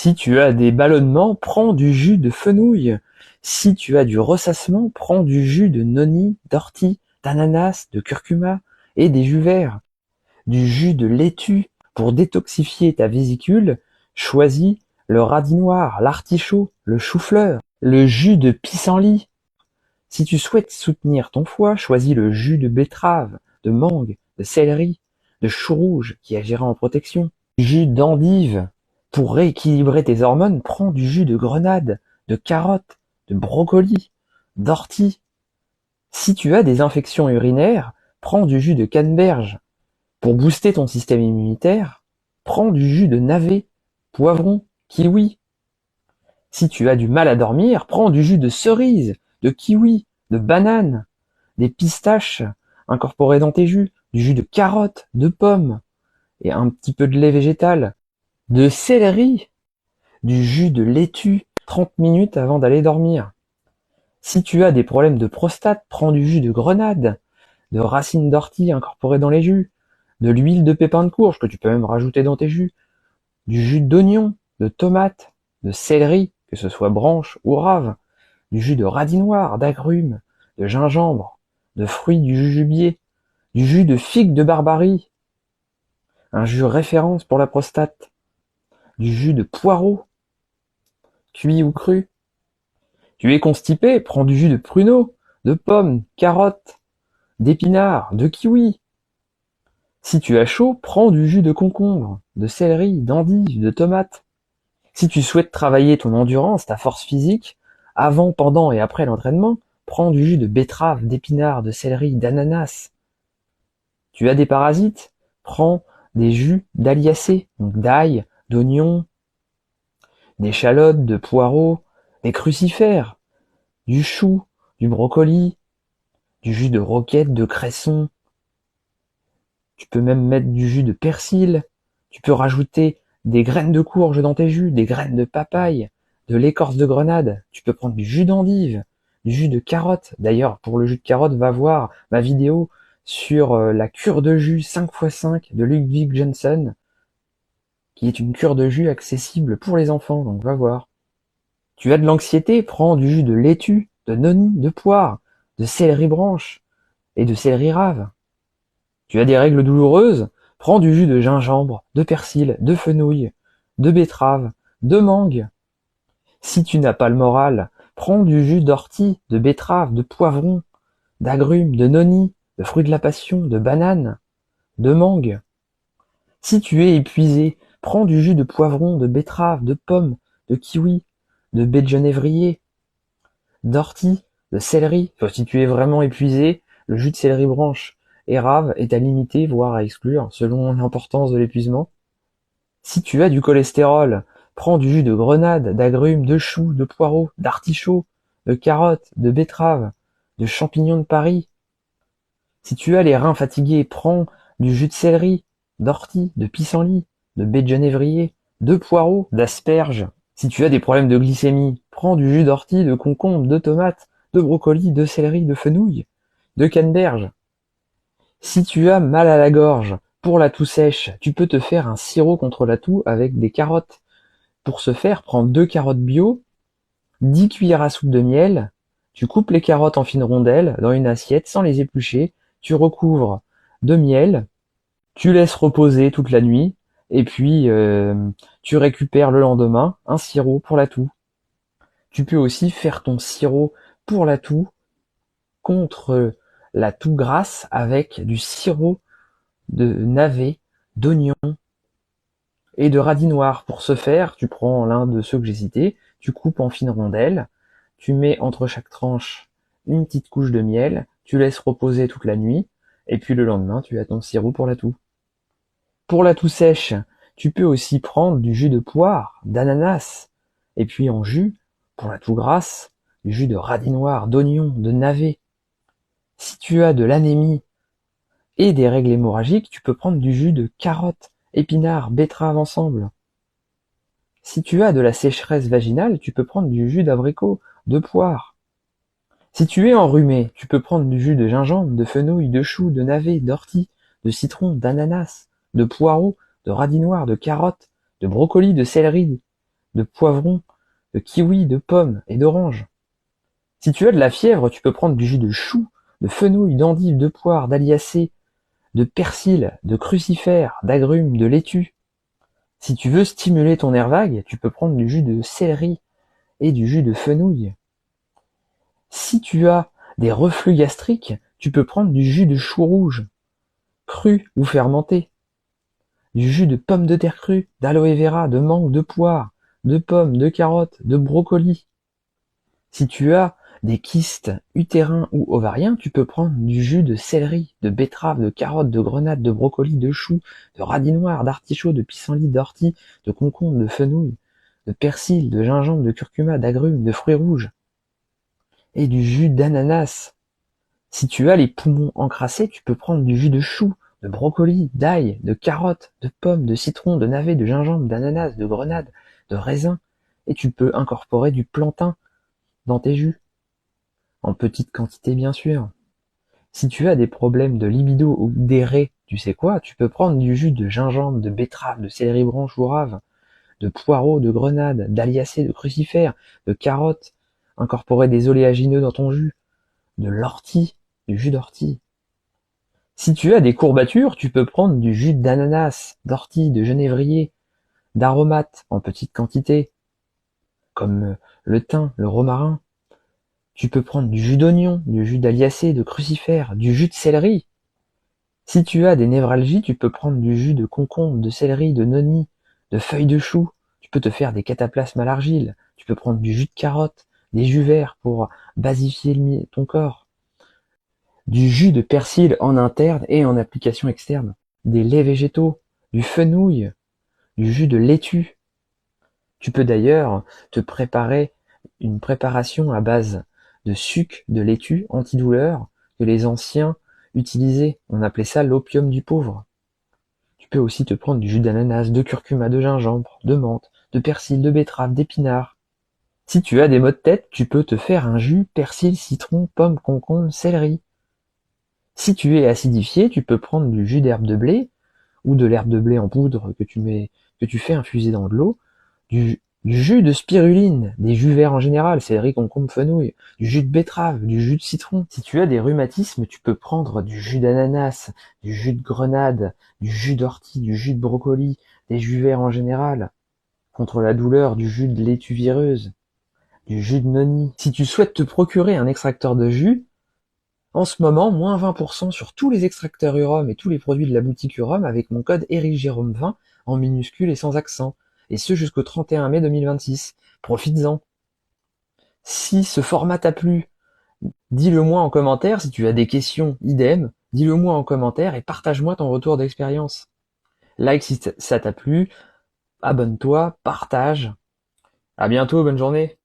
Si tu as des ballonnements, prends du jus de fenouil. Si tu as du ressassement, prends du jus de noni, d'ortie, d'ananas, de curcuma et des jus verts. Du jus de laitue pour détoxifier ta vésicule, choisis le radis noir, l'artichaut, le chou-fleur, le jus de pissenlit. Si tu souhaites soutenir ton foie, choisis le jus de betterave, de mangue, de céleri, de chou rouge qui agira en protection. Du jus d'endive. Pour rééquilibrer tes hormones, prends du jus de grenade, de carotte, de brocoli, d'ortie. Si tu as des infections urinaires, prends du jus de canneberge. Pour booster ton système immunitaire, prends du jus de navet, poivron, kiwi. Si tu as du mal à dormir, prends du jus de cerise, de kiwi, de banane, des pistaches incorporées dans tes jus, du jus de carotte, de pomme et un petit peu de lait végétal, de céleri, du jus de laitue 30 minutes avant d'aller dormir. Si tu as des problèmes de prostate, prends du jus de grenade, de racines d'ortie incorporées dans les jus, de l'huile de pépin de courge que tu peux même rajouter dans tes jus, du jus d'oignon, de tomate, de céleri, que ce soit branche ou rave, du jus de radis noir, d'agrumes, de gingembre, de fruits du jujubier, du jus de figue de barbarie, un jus référence pour la prostate, du jus de poireau, cuit ou cru. Tu es constipé, prends du jus de pruneau, de pomme, carotte, d'épinards, de kiwi. Si tu as chaud, prends du jus de concombre, de céleri, d'endive, de tomate. Si tu souhaites travailler ton endurance, ta force physique, avant, pendant et après l'entraînement, prends du jus de betterave, d'épinards, de céleri, d'ananas. Tu as des parasites, prends des jus d'aliacées, donc d'ail, d'oignon, d'échalotes, de poireaux, des crucifères, du chou, du brocoli, du jus de roquette, de cresson. Tu peux même mettre du jus de persil. Tu peux rajouter des graines de courge dans tes jus, des graines de papaye, de l'écorce de grenade. Tu peux prendre du jus d'endive, du jus de carotte. D'ailleurs, pour le jus de carotte, va voir ma vidéo sur la cure de jus 5x5 de Ludwig Jensen, qui est une cure de jus accessible pour les enfants, donc va voir. Tu as de l'anxiété, prends du jus de laitue, de noni, de poire, de céleri branche et de céleri rave. Tu as des règles douloureuses, prends du jus de gingembre, de persil, de fenouil, de betterave, de mangue. Si tu n'as pas le moral, prends du jus d'ortie, de betterave, de poivron, d'agrumes, de noni, de fruits de la passion, de banane, de mangue. Si tu es épuisé, prends du jus de poivron, de betterave, de pomme, de kiwi, de baie de genévrier, d'ortie, de céleri. Enfin, si tu es vraiment épuisé, le jus de céleri branche et rave est à limiter, voire à exclure, selon l'importance de l'épuisement. Si tu as du cholestérol, prends du jus de grenade, d'agrumes, de choux, de poireaux, d'artichauts, de carottes, de betteraves, de champignons de Paris. Si tu as les reins fatigués, prends du jus de céleri, d'ortie, de pissenlit, de baie de genévrier, de poireaux, d'asperges. Si tu as des problèmes de glycémie, prends du jus d'ortie, de concombre, de tomate, de brocoli, de céleri, de fenouil, de canneberge. Si tu as mal à la gorge, pour la toux sèche, tu peux te faire un sirop contre la toux avec des carottes. Pour ce faire, prends 2 carottes bio, 10 cuillères à soupe de miel, tu coupes les carottes en fines rondelles dans une assiette sans les éplucher, tu recouvres de miel, tu laisses reposer toute la nuit, et puis tu récupères le lendemain un sirop pour la toux. Tu peux aussi faire ton sirop pour la toux contre la toux grasse avec du sirop de navet, d'oignon et de radis noir. Pour ce faire, tu prends l'un de ceux que j'ai cités, tu coupes en fines rondelles, tu mets entre chaque tranche une petite couche de miel, tu laisses reposer toute la nuit, et puis le lendemain, tu as ton sirop pour la toux. Pour la toux sèche, tu peux aussi prendre du jus de poire, d'ananas, et puis en jus, pour la toux grasse, du jus de radis noir, d'oignon, de navet. Si tu as de l'anémie et des règles hémorragiques, tu peux prendre du jus de carotte, épinards, betterave ensemble. Si tu as de la sécheresse vaginale, tu peux prendre du jus d'abricot, de poire. Si tu es enrhumé, tu peux prendre du jus de gingembre, de fenouil, de chou, de navet, d'ortie, de citron, d'ananas, de poireau, de radis noir, de carotte, de brocoli, de céleri, de poivron, de kiwi, de pommes et d'orange. Si tu as de la fièvre, tu peux prendre du jus de chou, de fenouil, d'endive, de poire, d'aliacée, de persil, de crucifère, d'agrumes, de laitue. Si tu veux stimuler ton nerf vague, tu peux prendre du jus de céleri et du jus de fenouil. Si tu as des reflux gastriques, tu peux prendre du jus de chou rouge, cru ou fermenté, du jus de pomme de terre crue, d'aloe vera, de mangue, de poire, de pommes, de carottes, de brocoli. Si tu as des kystes utérins ou ovariens, tu peux prendre du jus de céleri, de betterave, de carotte, de grenade, de brocoli, de chou, de radis noir, d'artichaut, de pissenlit, d'ortie, de concombre, de fenouil, de persil, de gingembre, de curcuma, d'agrumes, de fruits rouges. Et du jus d'ananas. Si tu as les poumons encrassés, tu peux prendre du jus de chou, de brocoli, d'ail, de carotte, de pommes, de citron, de navet, de gingembre, d'ananas, de grenade, de raisin. Et tu peux incorporer du plantain dans tes jus. En petite quantité bien sûr. Si tu as des problèmes de libido ou d'éré, tu sais quoi, tu peux prendre du jus de gingembre, de betterave, de céleri branche ou rave, de poireau, de grenade, d'aliacée, de crucifère, de carotte, incorporer des oléagineux dans ton jus, de l'ortie, du jus d'ortie. Si tu as des courbatures, tu peux prendre du jus d'ananas, d'ortie, de genévrier, d'aromates en petite quantité, comme le thym, le romarin. Tu peux prendre du jus d'oignon, du jus d'aliacée, de crucifère, du jus de céleri. Si tu as des névralgies, tu peux prendre du jus de concombre, de céleri, de noni, de feuilles de chou. Tu peux te faire des cataplasmes à l'argile. Tu peux prendre du jus de carotte, des jus verts pour basifier ton corps. Du jus de persil en interne et en application externe. Des laits végétaux, du fenouil, du jus de laitue. Tu peux d'ailleurs te préparer une préparation à base de suc de laitue antidouleur que les anciens utilisaient. On appelait ça l'opium du pauvre. Tu peux aussi te prendre du jus d'ananas, de curcuma, de gingembre, de menthe, de persil, de betterave, d'épinards. Si tu as des maux de tête, tu peux te faire un jus persil, citron, pomme, concombre, céleri. Si tu es acidifié, tu peux prendre du jus d'herbe de blé ou de l'herbe de blé en poudre que tu fais infuser dans de l'eau, du jus de spiruline, des jus verts en général, céleri, concombre, fenouil, du jus de betterave, du jus de citron. Si tu as des rhumatismes, tu peux prendre du jus d'ananas, du jus de grenade, du jus d'ortie, du jus de brocoli, des jus verts en général. Contre la douleur, du jus de laitue vireuse, du jus de noni. Si tu souhaites te procurer un extracteur de jus, en ce moment, moins 20% sur tous les extracteurs Urom et tous les produits de la boutique Urom avec mon code EricJérôme20 en minuscule et sans accent. Et ce jusqu'au 31 mai 2026. Profites-en. Si ce format t'a plu, dis-le moi en commentaire. Si tu as des questions, idem, dis-le moi en commentaire et partage-moi ton retour d'expérience. Like si ça t'a plu, abonne-toi, partage. À bientôt, bonne journée.